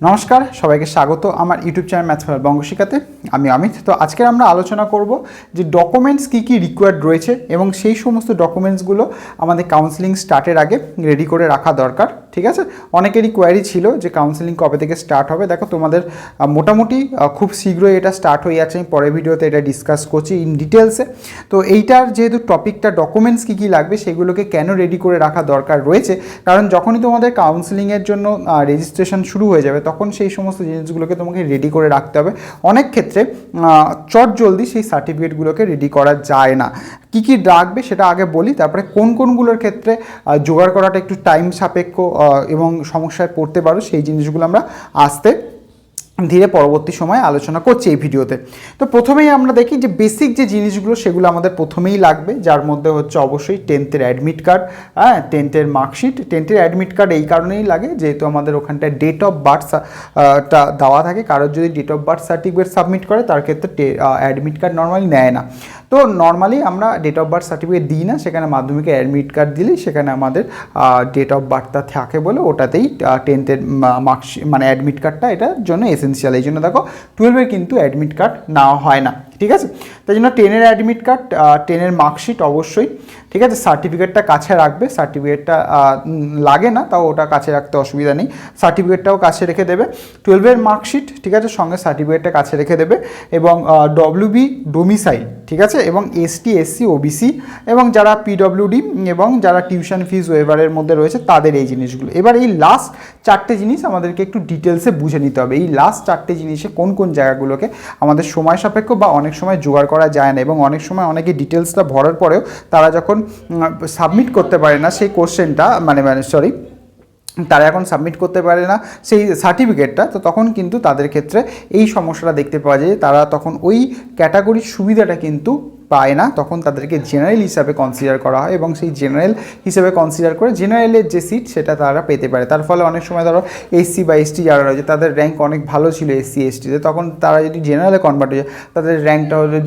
নমস্কার, সবাইকে স্বাগত আমার ইউটিউব চ্যানেল ম্যাথমেটিক্স বঙ্গ শিখাতে। আমি অমিত। তো আজকে আমরা আলোচনা করব যে ডকুমেন্টস কী রিকোয়ার্ড রয়েছে এবং সেই সমস্ত ডকুমেন্টসগুলো আমাদের কাউন্সেলিং স্টার্টের আগে রেডি করে রাখা দরকার। ঠিক আছে, অনেকেরই কোয়ারি ছিল যে কাউন্সেলিং কবে থেকে স্টার্ট হবে। দেখো, তোমাদের মোটামুটি খুব শীঘ্রই এটা স্টার্ট হয়ে যাচ্ছে। আমি পরের ভিডিওতে এটা ডিসকাস করছি ইন ডিটেলসে। তো এইটার যেহেতু টপিকটা ডকুমেন্টস কী লাগবে সেগুলোকে কেন রেডি করে রাখা দরকার রয়েছে, কারণ যখনই তোমাদের কাউন্সেলিংয়ের জন্য রেজিস্ট্রেশন শুরু হয়ে যাবে তখন সেই সমস্ত জিনিসগুলোকে তোমাকে রেডি করে রাখতে হবে। অনেক ক্ষেত্রে চটজলদি সেই সার্টিফিকেটগুলোকে রেডি করা যায় না। কী রাখবে সেটা আগে বলি, তারপরে কোনগুলোর ক্ষেত্রে জোগাড় করাটা একটু টাইম সাপেক্ষ এবং সমস্যায় পড়তে পারো সেই জিনিসগুলো আমরা আস্তে ধীরে পরবর্তী সময়ে আলোচনা করছি এই ভিডিওতে। তো প্রথমেই আমরা দেখি যে বেসিক যে জিনিসগুলো সেগুলো আমাদের প্রথমেই লাগবে, যার মধ্যে হচ্ছে অবশ্যই 10th admit card, 10th marksheet. 10th admit card এই কারণেই লাগে যেহেতু আমাদের ওখানটায় ডেট অফ বার্থটা দেওয়া থাকে। কারোর যদি date of birth certificate submit করে তার ক্ষেত্রে অ্যাডমিট কার্ড নর্মালি নেয় না। তো নর্মালি আমরা ডেট অফ বার্থ সার্টিফিকেট দিই না, সেখানে মাধ্যমিকের অ্যাডমিট কার্ড দিলেই সেখানে আমাদের ডেট অফ বার্থটা থাকে বলে ওটাতেই 10th মার্কশিট মানে অ্যাডমিট কার্ডটা এটার জন্য এসেন্সিয়াল। এই জন্য দেখো 12 কিন্তু অ্যাডমিট কার্ড নেওয়া হয় না। ঠিক আছে, তাই জন্য 10 অ্যাডমিট কার্ড, 10 মার্কশিট অবশ্যই। ঠিক আছে, সার্টিফিকেটটা কাছে রাখবে। সার্টিফিকেটটা লাগে না, তাও ওটা কাছে রাখতে অসুবিধা নেই, সার্টিফিকেটটাও কাছে রেখে দেবে। 12 মার্কশিট, ঠিক আছে, সঙ্গে সার্টিফিকেটটা কাছে রেখে দেবে। এবং ডব্লিউবি ডোমিসাইল, ঠিক আছে, এবং এসটি এসসি ওবিসি এবং যারা পিডব্লিউডি এবং যারা টিউশন ফিজ ওয়েভারের মধ্যে রয়েছে তাদের এই জিনিসগুলো। এবার এই লাস্ট 4টে জিনিস আমাদেরকে একটু ডিটেলসে বুঝে নিতে হবে। এই লাস্ট 4টে জিনিসে কোন জায়গাগুলোকে আমাদের সময় সাপেক্ষ বা অনেক সময় জোগাড় করা যায় না, এবং অনেক সময় অনেকে ডিটেলসটা ভরার পরেও তারা যখন সাবমিট করতে পারে না সেই কোশ্চেনটা তারা এখন সাবমিট করতে পারে না সেই সার্টিফিকেটটা, তো তখন কিন্তু তাদের ক্ষেত্রে এই সমস্যাটা দেখতে পাওয়া যায়। তারা তখন ওই ক্যাটাগরির সুবিধাটা কিন্তু পায় না, তখন তাদেরকে জেনারেল হিসাবে কনসিডার করা হয় এবং সেই জেনারেল হিসেবে কনসিডার করে জেনারেলের যে সিট সেটা তারা পেতে পারে। তার ফলে অনেক সময় ধরো এসসি বা এসটি যারা রয়েছে তাদের র্যাঙ্ক অনেক ভালো ছিল এসসি এসটিতে, তখন তারা যদি জেনারেলে কনভার্ট হয়ে যায় তাদের র্যাঙ্কটা হলো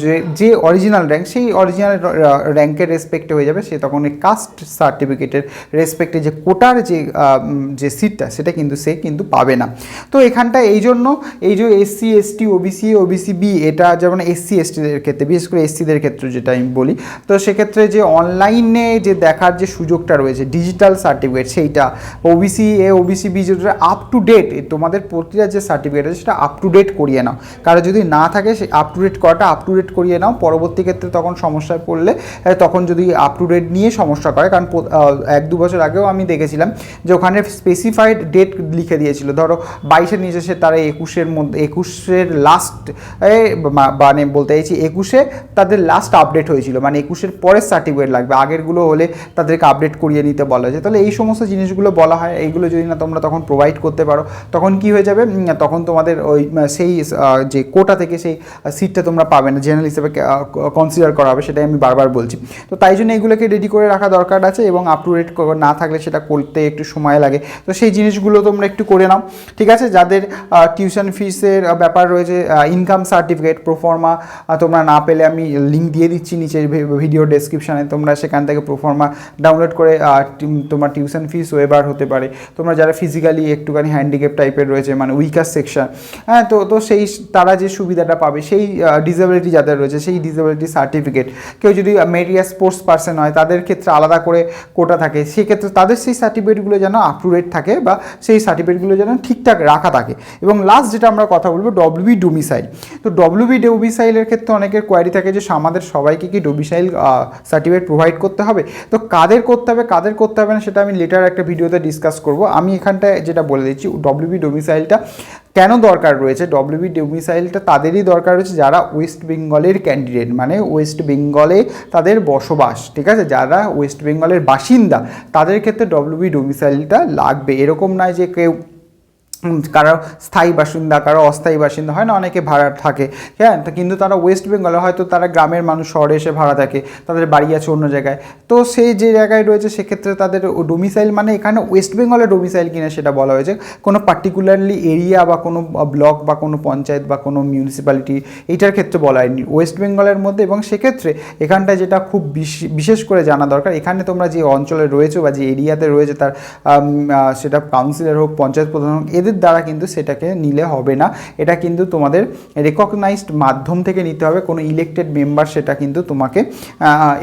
যে অরিজিনাল র্যাঙ্ক, সেই অরিজিনাল র্যাঙ্কের রেসপেক্টে হয়ে যাবে। সে তখন এই কাস্ট সার্টিফিকেটের রেসপেক্টে যে কোটার যে সিটটা সেটা কিন্তু সে কিন্তু পাবে না। তো এখানটায় এই জন্য এই যে SC ST OBC OBC B, এটা যেমন এসসি এসটিদের ক্ষেত্রে, বিশেষ করে এসসিদের ক্ষেত্রে যেটা আমি বলি, তো সেক্ষেত্রে যে অনলাইনে যে দেখার যে সুযোগটা রয়েছে ডিজিটাল সার্টিফিকেট, সেইটা ওবিসি এ ওবিসি বি যেটা আপ টু ডেট, তোমাদের প্রতিটা যে সার্টিফিকেট আছে সেটা আপ টু ডেট করিয়ে নাও। কারণ যদি না থাকে সেই আপ টু ডেট করাটা আপ টু ডেট করিয়ে নাও, পরবর্তী ক্ষেত্রে তখন সমস্যায় পড়লে তখন যদি আপ টু ডেট নিয়ে সমস্যা করে, কারণ 1-2 বছর আগেও আমি দেখেছিলাম যে ওখানে স্পেসিফাইড ডেট লিখে দিয়েছিল, ধরো 22-এর নিচে সে তারা 21-এর লাস্ট, মানে বলতে চাইছি 21-এ তাদের লাস্ট আপডেট হয়েছিল, মানে 21-এর পরের সার্টিফিকেট লাগবে, আগেরগুলো হলে তাদেরকে আপডেট করিয়ে নিতে বলা হয়েছে। তাহলে এই সমস্ত জিনিসগুলো বলা হয়, এইগুলো যদি না তোমরা তখন প্রোভাইড করতে পারো তখন কি হয়ে যাবে, তখন তোমাদের ওই সেই যে কোটা থেকে সেই সিটটা তোমরা পাবে না, জেনারেল হিসেবে কনসিডার করা হবে, সেটাই আমি বারবার বলছি। তো তাই জন্য এইগুলোকে রেডি করে রাখা দরকার আছে, এবং আপ টু ডেট না থাকলে সেটা করতে একটু সময় লাগে। তো সেই জিনিসগুলো তোমরা একটু করে নাও। ঠিক আছে, যাদের টিউশন ফিসের ব্যাপার রয়েছে, ইনকাম সার্টিফিকেট প্রোফর্মা তোমরা না পেলে আমি লিঙ্ক দিয়ে দিচ্ছি নিচের ভিডিও ডেসক্রিপশানে, তোমরা সেখান থেকে প্রোফর্মা ডাউনলোড করে তোমার টিউশন ফিস ওয়েভার হতে পারে। তোমরা যারা ফিজিক্যালি একটুখানি হ্যান্ডিক্যাপ টাইপের রয়েছে, মানে উইকার সেকশন, হ্যাঁ, তো সেই তারা যে সুবিধাটা পাবে, সেই ডিসেবিলিটি যাদের রয়েছে সেই ডিসেবিলিটি সার্টিফিকেট, কেউ যদি মেরিয়া স্পোর্টস পার্সন হয় তাদের ক্ষেত্রে আলাদা করে কোটা থাকে, সেক্ষেত্রে তাদের সেই সার্টিফিকেটগুলো যেন আপ টু ডেট থাকে বা সেই সার্টিফিকেটগুলো যেন ঠিকঠাক রাখা থাকে। এবং লাস্ট যেটা আমরা কথা বলবো ডব্লিউবি ডোমিসাইল। তো ডব্লিউবি ডোমিসাইলের ক্ষেত্রে অনেকের কোয়ারি থাকে যে আমাদের সবাইকে কি ডোমিসাইল সার্টিফিকেট প্রোভাইড করতে হবে, তো কাদের করতে হবে না সেটা আমি লেটার একটা ভিডিওতে ডিসকাস করব। আমি এখানটায় যেটা বলে দিচ্ছি, ডব্লিউবি ডোমিসাইলটা কেন দরকার রয়েছে। ডব্লিউবি ডোমিসাইলটা তাদেরই দরকার রয়েছে যারা ওয়েস্ট বেঙ্গলের ক্যান্ডিডেট, মানে ওয়েস্ট বেঙ্গলে তাদের বসবাস, ঠিক আছে, যারা ওয়েস্ট বেঙ্গলের বাসিন্দা তাদের ক্ষেত্রে ডব্লিউবি ডোমিসাইলটা লাগবে। এরকম নয় যে কেউ কারো স্থায়ী বাসিন্দা কারো অস্থায়ী বাসিন্দা হয় না, অনেকে ভাড়া থাকে, হ্যাঁ, কিন্তু তারা ওয়েস্ট বেঙ্গলে, হয়তো তারা গ্রামের মানুষ শহরে এসে ভাড়া থাকে, তাদের বাড়ি আছে অন্য জায়গায়, তো সেই যে জায়গায় রয়েছে সেক্ষেত্রে তাদের ডোমিসাইল, মানে এখানে ওয়েস্ট বেঙ্গলের ডোমিসাইল কিনা সেটা বলা হয়েছে, কোনো পার্টিকুলারলি এরিয়া বা কোনো ব্লক বা কোনো পঞ্চায়েত বা কোনো মিউনিসিপ্যালিটি এইটার ক্ষেত্রে বলা হয়নি, ওয়েস্ট বেঙ্গলের মধ্যে। এবং সেক্ষেত্রে এখানটায় যেটা খুব বিশেষ করে জানা দরকার, এখানে তোমরা যে অঞ্চলে রয়েছে বা যে এরিয়াতে রয়েছে তার সেটা কাউন্সিলর হোক পঞ্চায়েত প্রধান হোক, এদের ওদের দ্বারা কিন্তু সেটাকে নিলে হবে না। এটা কিন্তু তোমাদের রেকগনাইজড মাধ্যম থেকে নিতে হবে, কোনো ইলেক্টেড মেম্বার সেটা কিন্তু তোমাকে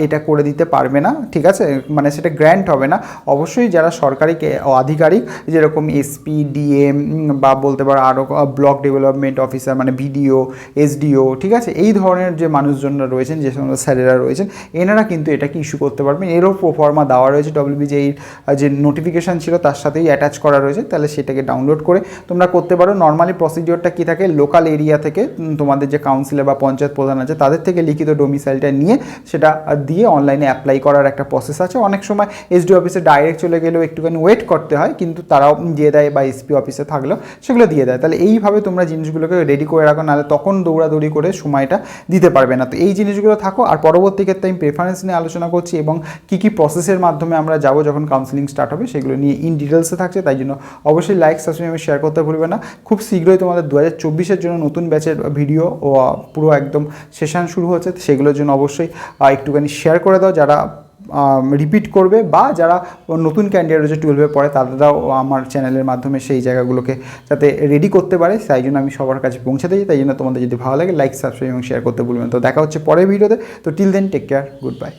এটা করে দিতে পারবে না, ঠিক আছে, মানে সেটা গ্র্যান্ট হবে না। অবশ্যই যারা সরকারি আধিকারিক যেরকম এসপি, ডিএম বা বলতে পারো আরও ব্লক ডেভেলপমেন্ট অফিসার মানে বিডিও, এসডিও, ঠিক আছে, এই ধরনের যে মানুষজনরা রয়েছেন, যে সমস্ত স্যারেরা রয়েছেন, এনারা কিন্তু এটাকে ইস্যু করতে পারবেন। এরও প্রোফর্মা দেওয়া রয়েছে, wbjee যে নোটিফিকেশান ছিল তার সাথেই অ্যাটাচ করা রয়েছে, তাহলে সেটাকে ডাউনলোড করে তোমরা করতে পারো। নর্মালি প্রসিডিওরটা কী থাকে, লোকাল এরিয়া থেকে তোমাদের যে কাউন্সিলর বা পঞ্চায়েত প্রধান আছে তাদের থেকে লিখিত ডোমিসাইলটা নিয়ে সেটা দিয়ে অনলাইনে অ্যাপ্লাই করার একটা প্রসেস আছে। অনেক সময় এসডি অফিসে ডাইরেক্ট চলে গেলেও একটুখানি ওয়েট করতে হয়, কিন্তু তারাও দিয়ে দেয়, বা এসপি অফিসে থাকলেও সেগুলো দিয়ে দেয়। তাহলে এইভাবে তোমরা জিনিসগুলোকে রেডি করে রাখো, নাহলে তখন দৌড়াদৌড়ি করে সময়টা দিতে পারবে না। তো এই জিনিসগুলো থাকো। আর পরবর্তী ক্ষেত্রে আমি প্রেফারেন্স নিয়ে আলোচনা করছি এবং কী কী প্রসেসের মাধ্যমে আমরা যাবো যখন কাউন্সিলিং স্টার্ট হবে, সেগুলো নিয়ে ইন ডিটেলসে থাকছে। তাই জন্য অবশ্যই লাইক, সাবস্ক্রাইব এবং শেয়ার করতে ভুলবে না। খুব শীঘ্রই তোমাদের 2024-এর জন্য নতুন ব্যাচের ভিডিও ও পুরো একদম সেশন শুরু হচ্ছে, সেগুলোর জন্য অবশ্যই একটুখানি শেয়ার করে দাও, যারা রিপিট করবে বা যারা নতুন ক্যান্ডিডেট রয়েছে 12-এ পড়ে, তারাও আমার চ্যানেলের মাধ্যমে সেই জায়গাগুলোকে যাতে রেডি করতে পারে, তাই জন্য আমি সবার কাছে পৌঁছাতে চাই। তাই জন্য তোমাদের যদি ভালো লাগে লাইক, সাবস্ক্রাইব এবং শেয়ার করতে ভুলবেন। তো দেখা হচ্ছে পরের ভিডিওতে। তো till then take care, good by.